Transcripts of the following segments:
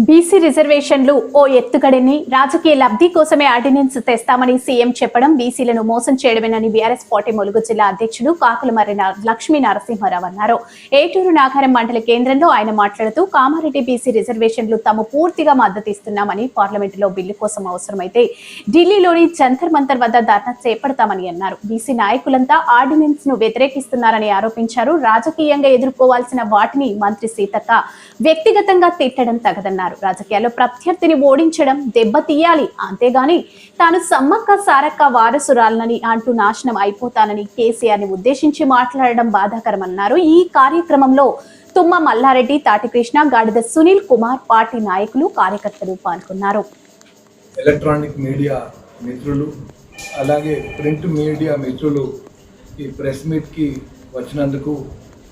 BC రిజర్వేషన్లు ఓ ఎత్తుగడని రాజకీయ లబ్ధి కోసమే ఆర్డినెన్స్ తెస్తామని సీఎం చెప్పడం బీసీలను మోసం చేయడమేనని బీఆర్ఎస్ పార్టీ ములుగు జిల్లా అధ్యక్షుడు కాకులమర్రి లక్ష్మీ నరసింహారావు అన్నారు. ఏటూరు నాగారం మండల కేంద్రంలో ఆయన మాట్లాడుతూ కామారెడ్డి బీసీ రిజర్వేషన్లు తాము పూర్తిగా మద్దతిస్తున్నామని, పార్లమెంటులో బిల్లు కోసం అవసరమైతే ఢిల్లీలోని జంతర్ మంతర్ వద్ద ధర్నా చేపడతామని అన్నారు. బీసీ నాయకులంతా ఆర్డినెన్స్ ను వ్యతిరేకిస్తున్నారని ఆరోపించారు. రాజకీయంగా ఎదుర్కోవాల్సిన వాటిని మంత్రి సీతక్క వ్యక్తిగతంగా తిట్టడం తగదన్నారు. రాజకీయాల్లో ప్రత్యర్థిని ఓడించడం, దెబ్బతీయాలి, అంతేగాని తాను సమ్మక్క సారక్క వారసురాలనని అంటూ నాశనం అయిపోతానని కేసీఆర్ ని ఉద్దేశించి మాట్లాడడం బాధాకరమన్నారు. ఈ కార్యక్రమంలో తుమ్మ మల్లారెడ్డి, తాటికృష్ణ, గాడిద సునీల్ కుమార్, పార్టీ నాయకులు, కార్యకర్తలు పాల్గొన్నారు. ఎలక్ట్రానిక్ మీడియా మిత్రులు, అలాగే ప్రింట్ మీడియా మిత్రులు ఈ ప్రెస్ మీట్కి వచ్చినందుకు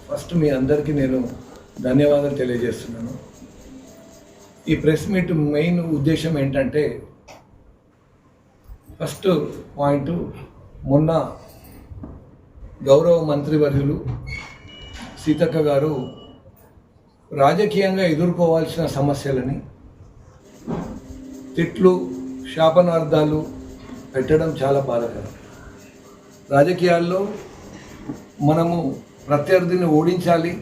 ఫస్ట్ మీ అందరికీ నేను ధన్యవాదాలు తెలియజేస్తున్నాను. ఈ ప్రెస్ మీట్ మెయిన్ ఉద్దేశం ఏంటంటే, ఫస్ట్ పాయింట్, మొన్న గౌరవ మంత్రివర్యులు సీతక్క గారు రాజకీయంగా ఎదుర్కోవాల్సిన సమస్యలని తిట్లు, శాపనార్థాలు పెట్టడం చాలా బాధాకరం. రాజకీయాల్లో మనము ప్రత్యర్థిని ఓడించాలి,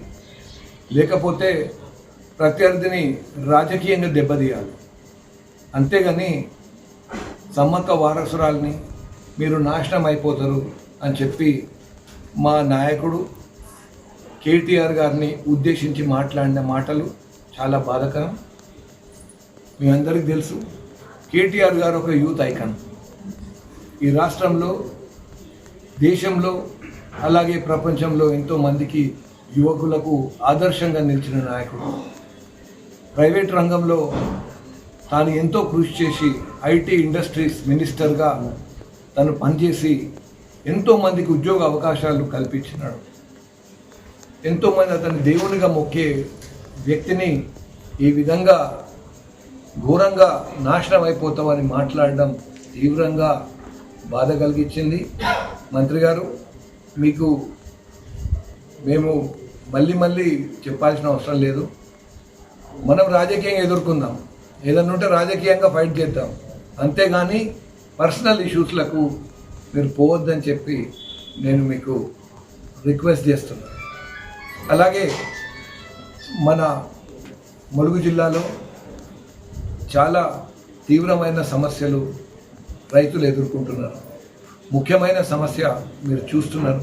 లేకపోతే ప్రత్యర్థిని రాజకీయంగా దెబ్బతీయాలి, అంతేగాని సమ్మక్క వారసురాల్ని మీరు నాశనం అయిపోతారు అని చెప్పి మా నాయకుడు కేటీఆర్ గారిని ఉద్దేశించి మాట్లాడిన మాటలు చాలా బాధాకరం. మీ అందరికీ తెలుసు, కేటీఆర్ గారు ఒక యూత్ ఐకాన్. ఈ రాష్ట్రంలో, దేశంలో, అలాగే ప్రపంచంలో ఎంతోమందికి యువకులకు ఆదర్శంగా నిలిచిన నాయకుడు. ప్రైవేట్ రంగంలో తాను ఎంతో కృషి చేసి ఐటీ ఇండస్ట్రీస్ మినిస్టర్గా తను పనిచేసి ఎంతోమందికి ఉద్యోగ అవకాశాలు కల్పించినాడు. ఎంతోమంది అతని దేవునిగా మొక్కే వ్యక్తిని ఈ విధంగా ఘోరంగా నాశనం అయిపోతామని మాట్లాడడం తీవ్రంగా బాధ కలిగించింది. మంత్రి గారు, మీకు మేము మళ్ళీ చెప్పాల్సిన అవసరం లేదు. మనం రాజకీయంగా ఎదుర్కొందాం, ఏదన్నా ఉంటే రాజకీయంగా ఫైట్ చేద్దాం, అంతేగాని పర్సనల్ ఇష్యూస్లకు మీరు పోవద్దని చెప్పి నేను మీకు రిక్వెస్ట్ చేస్తున్నాను. అలాగే మన ములుగు జిల్లాలో చాలా తీవ్రమైన సమస్యలు రైతులు ఎదుర్కొంటున్నారు. ముఖ్యమైన సమస్య మీరు చూస్తున్నారు,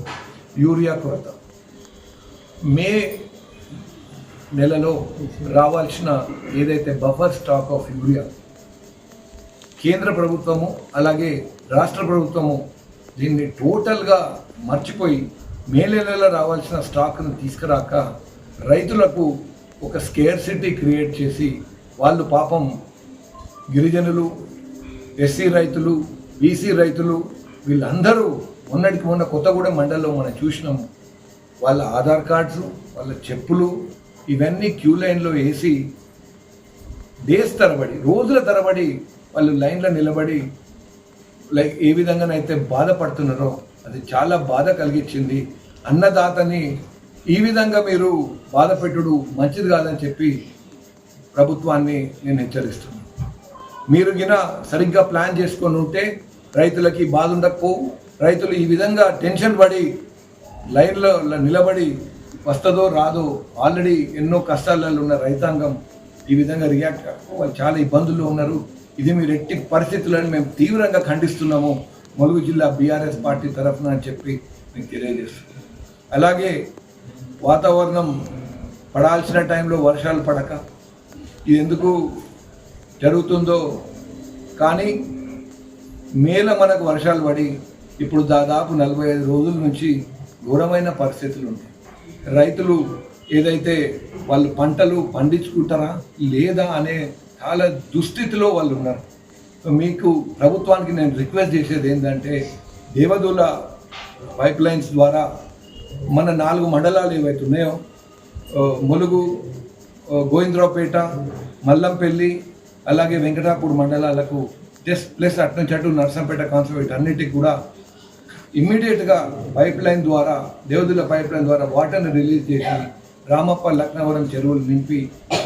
యూరియా కొరత. మే నెలలో రావాల్సిన ఏదైతే బఫర్ స్టాక్ ఆఫ్ యూరియా కేంద్ర ప్రభుత్వము అలాగే రాష్ట్ర ప్రభుత్వము దీన్ని టోటల్గా మర్చిపోయి మే నెలలో రావాల్సిన స్టాక్ను తీసుకురాక రైతులకు ఒక స్కేర్సిటీ క్రియేట్ చేసి, వాళ్ళు పాపం గిరిజనులు, ఎస్సీ రైతులు, బీసీ రైతులు వీళ్ళందరూ మొన్నటికి మొన్న కొత్తగూడెం మండలంలో మనం చూసినాము. వాళ్ళ ఆధార్ కార్డ్స్, వాళ్ళ చెప్పులు ఇవన్నీ క్యూ లైన్లో వేసి డేస్ తరబడి, రోజుల తరబడి వాళ్ళు లైన్లో నిలబడి ఏ విధంగానైతే బాధపడుతున్నారో అది చాలా బాధ కలిగించింది. అన్నదాతని ఈ విధంగా మీరు బాధ పెట్టుడు మంచిది కాదని చెప్పి ప్రభుత్వాన్ని నేను హెచ్చరిస్తున్నాను. మీరు గిన సరిగ్గా ప్లాన్ చేసుకొని ఉంటే రైతులకి బాధ ఉండకపోవు. రైతులు ఈ విధంగా టెన్షన్ పడి లైన్లో నిలబడి వస్తుందో రాదో, ఆల్రెడీ ఎన్నో కష్టాలలో ఉన్న రైతాంగం ఈ విధంగా రియాక్ట్ వాళ్ళు చాలా ఇబ్బందుల్లో ఉన్నారు. ఇది మీరు ఎట్టి పరిస్థితులను మేము తీవ్రంగా ఖండిస్తున్నాము ములుగు జిల్లా బీఆర్ఎస్ పార్టీ తరఫున అని చెప్పి మీకు తెలియజేస్తున్నాం. అలాగే వాతావరణం పడాల్సిన టైంలో వర్షాలు పడక ఇది ఎందుకు జరుగుతుందో కానీ మేలో మనకు వర్షాలు పడి ఇప్పుడు దాదాపు 45 రోజుల నుంచి ఘోరమైన పరిస్థితులు ఉన్నాయి. రైతులు ఏదైతే వాళ్ళు పంటలు పండించుకుంటారా లేదా అనే చాలా దుస్థితిలో వాళ్ళు ఉన్నారు. సో మీకు ప్రభుత్వానికి నేను రిక్వెస్ట్ చేసేది ఏంటంటే, దేవదుల పైప్ లైన్స్ ద్వారా మన 4 మండలాలు ఏవైతే ఉన్నాయో, ములుగు, గోవిందరావుపేట, మల్లంపల్లి, అలాగే వెంకటాపూర్ మండలాలకు ప్లస్ అటు నుంచి అటు నర్సంపేట, కాన్సర్వేట్ అన్నిటికి కూడా ఇమ్మీడియట్గా పైప్ లైన్ ద్వారా, దేవదుల పైప్ లైన్ ద్వారా వాటర్ని రిలీజ్ చేసి రామప్ప లక్నవరం చెరువులు నింపి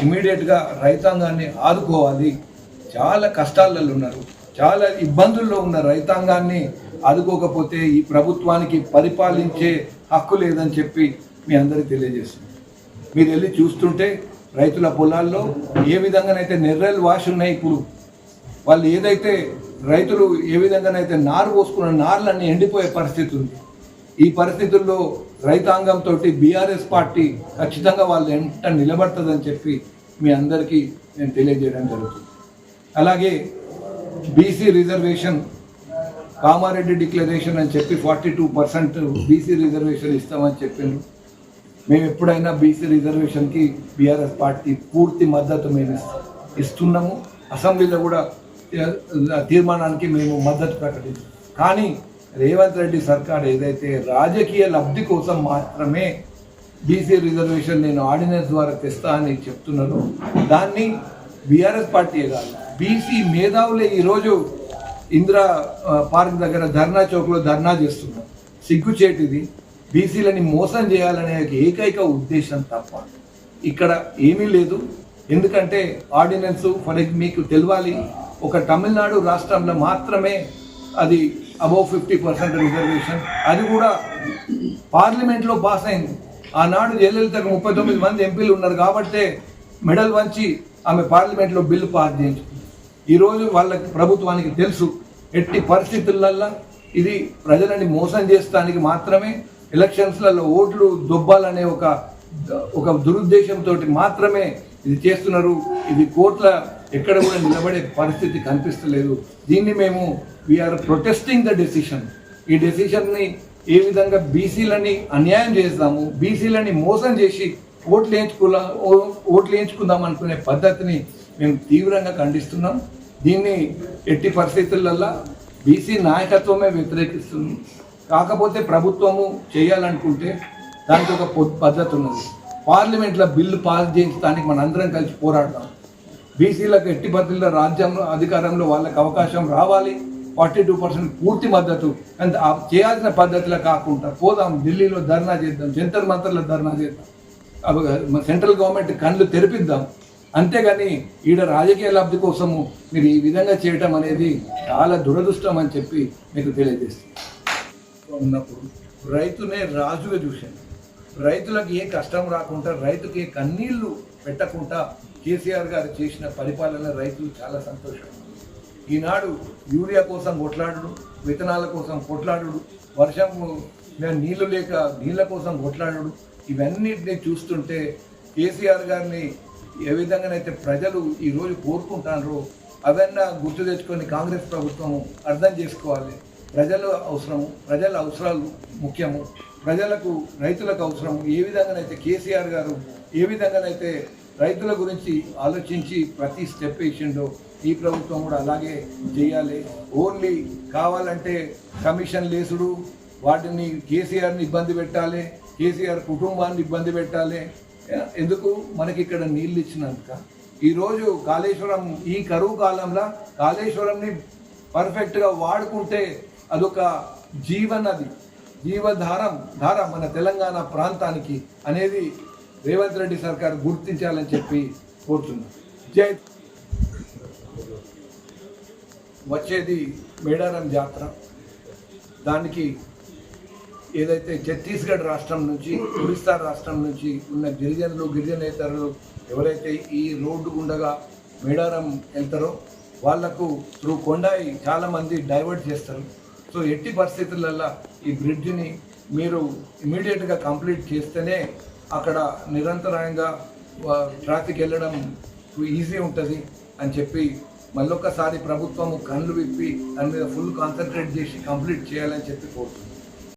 ఇమీడియట్గా రైతాంగాన్ని ఆదుకోవాలి. చాలా కష్టాలలో ఉన్నారు, చాలా ఇబ్బందుల్లో ఉన్న రైతాంగాన్ని ఆదుకోకపోతే ఈ ప్రభుత్వానికి పరిపాలించే హక్కు లేదని చెప్పి మీ అందరికీ తెలియజేస్తుంది. మీరు వెళ్ళి చూస్తుంటే రైతుల పొలాల్లో ఏ విధంగానైతే నెర్రెలు వాసి ఉన్నాయి, ఇప్పుడు వాళ్ళు ఏదైతే రైతులు ఏ విధంగానైతే నారు పోసుకున్న నార్లన్నీ ఎండిపోయే పరిస్థితి ఉంది. ఈ పరిస్థితుల్లో రైతాంగంతో బీఆర్ఎస్ పార్టీ ఖచ్చితంగా వాళ్ళు ఎంత నిలబడుతుందని చెప్పి మీ అందరికీ నేను తెలియజేయడం జరుగుతుంది. అలాగే బీసీ రిజర్వేషన్, కామారెడ్డి డిక్లరేషన్ అని చెప్పి 42% బీసీ రిజర్వేషన్ ఇస్తామని చెప్పిండ్రు. మేము ఎప్పుడైనా బీసీ రిజర్వేషన్కి బీఆర్ఎస్ పార్టీ పూర్తి మద్దతు మేము ఇస్తున్నాము. అసెంబ్లీలో కూడా తీర్మానానికి మేము మద్దతు ప్రకటించాం. కానీ రేవంత్ రెడ్డి సర్కార్ ఏదైతే రాజకీయ లబ్ధి కోసం మాత్రమే బీసీ రిజర్వేషన్ నేను ఆర్డినెన్స్ ద్వారా తెస్తా అని చెప్తున్నాను, దాన్ని బీఆర్ఎస్ పార్టీయే కాదు బీసీ మేధావులే ఈరోజు ఇందిరా పార్క్ దగ్గర ధర్నా చౌక్లో ధర్నా చేస్తున్నారు. సిగ్గుచేటిది. బీసీలని మోసం చేయాలనే ఏకైక ఉద్దేశం తప్ప ఇక్కడ ఏమీ లేదు. ఎందుకంటే ఆర్డినెన్స్ మీకు తెలియాలి, ఒక తమిళనాడు రాష్ట్రంలో మాత్రమే అది అబౌవ్ 50% రిజర్వేషన్, అది కూడా పార్లమెంట్లో పాస్ అయింది. ఆనాడు జయలలితకు 39 మంది ఎంపీలు ఉన్నారు కాబట్టే మెడల్ వంచి ఆమె పార్లమెంట్లో బిల్లు పాస్ చేయించుకుంది. ఈరోజు వాళ్ళకి ప్రభుత్వానికి తెలుసు ఎట్టి పరిస్థితులలో ఇది ప్రజలని మోసం చేస్తానికి మాత్రమే, ఎలక్షన్స్లలో ఓట్లు దొబ్బాలనే ఒక దురుద్దేశంతో మాత్రమే ఇది చేస్తున్నారు. ఇది కోర్టుల ఎక్కడ కూడా నిలబడే పరిస్థితి కనిపిస్తలేదు. దీన్ని మేము వీఆర్ ప్రొటెస్టింగ్ ద డెసిషన్. ఈ డెసిషన్ని ఏ విధంగా బీసీలని అన్యాయం చేస్తాము, బీసీలని మోసం చేసి ఓట్లు వేయించుకుందాం అనుకునే పద్ధతిని మేము తీవ్రంగా ఖండిస్తున్నాం. దీన్ని ఎట్టి పరిస్థితులలో బీసీ నాయకత్వమే వ్యతిరేకిస్తుంది. కాకపోతే ప్రభుత్వము చేయాలనుకుంటే దానికి ఒక పద్ధతి ఉన్నది. పార్లమెంట్లో బిల్లు పాస్ చేయించడానికి మనందరం కలిసి పోరాడతాం. బీసీలకు ఎట్టి పరిస్థితుల్లో రాజ్యంలో అధికారంలో వాళ్ళకి అవకాశం రావాలి. 42% పూర్తి మద్దతు. అంత చేయాల్సిన పద్ధతిలో కాకుండా పోదాం, ఢిల్లీలో ధర్నా చేద్దాం, జంతర్ మంతర్లో ధర్నా చేద్దాం, సెంట్రల్ గవర్నమెంట్ కళ్ళు తెరిపిద్దాం. అంతేగాని ఈడ రాజకీయ లబ్ధి కోసము మీరు ఈ విధంగా చేయటం అనేది చాలా దురదృష్టం అని చెప్పి మీకు తెలియజేస్తుంది. ఉన్నప్పుడు రైతునే రాజుగా చూశాను. రైతులకు ఏ కష్టం రాకుండా, రైతుకి ఏ కన్నీళ్లు పెట్టకుండా కేసీఆర్ గారు చేసిన పరిపాలన రైతులు చాలా సంతోషం. ఈనాడు యూరియా కోసం కొట్లాడు, విత్తనాల కోసం కొట్లాడు, వర్షం నీళ్లు లేక నీళ్ళ కోసం కొట్లాడు, ఇవన్నిటిని చూస్తుంటే కేసీఆర్ గారిని ఏ విధంగానైతే ప్రజలు ఈరోజు కోరుకుంటారో అవన్నీ గుర్తు తెచ్చుకొని కాంగ్రెస్ ప్రభుత్వము అర్థం చేసుకోవాలి. ప్రజల అవసరాలు ముఖ్యము, ప్రజలకు రైతులకు అవసరం. ఏ విధంగానైతే కేసీఆర్ గారు ఏ విధంగానైతే రైతుల గురించి ఆలోచించి ప్రతి స్టెప్ వేసిండో ఈ ప్రభుత్వం కూడా అలాగే చేయాలి. ఓన్లీ కావాలంటే కమిషన్ లేసుడు, వాటిని కేసీఆర్ని ఇబ్బంది పెట్టాలి, కేసీఆర్ కుటుంబాన్ని ఇబ్బంది పెట్టాలి. ఎందుకు? మనకి ఇక్కడ నీళ్ళు ఇచ్చినందుక. ఈరోజు కాళేశ్వరం ఈ కరువు కాలంలో కాళేశ్వరంని పర్ఫెక్ట్గా వాడుకుంటే అదొక జీవధార మన తెలంగాణ ప్రాంతానికి అనేది రేవంత్ రెడ్డి సర్కార్ గుర్తించాలని చెప్పి కోరుతున్నాం. జై. వచ్చేది మేడారం జాతర. దానికి ఏదైతే ఛత్తీస్గఢ్ రాష్ట్రం నుంచి, ఒరిస్సా రాష్ట్రం నుంచి ఉన్న గిరిజనేతరులు ఎవరైతే ఈ రోడ్డు గుండగా మేడారం వెళ్తారో వాళ్లకు త్రూ కొండాయి చాలామంది డైవర్ట్ చేస్తారు. సో ఎట్టి పరిస్థితులలో ఈ బ్రిడ్జిని మీరు ఇమీడియట్గా కంప్లీట్ చేస్తేనే అక్కడ నిరంతరాయంగా ట్రాఫిక్ వెళ్ళడం ఈజీ ఉంటుంది అని చెప్పి మళ్ళొక్కసారి ప్రభుత్వము కళ్ళు విప్పి దాని మీద ఫుల్ కాన్సన్ట్రేట్ చేసి కంప్లీట్ చేయాలని చెప్పి కోరుతున్నాను.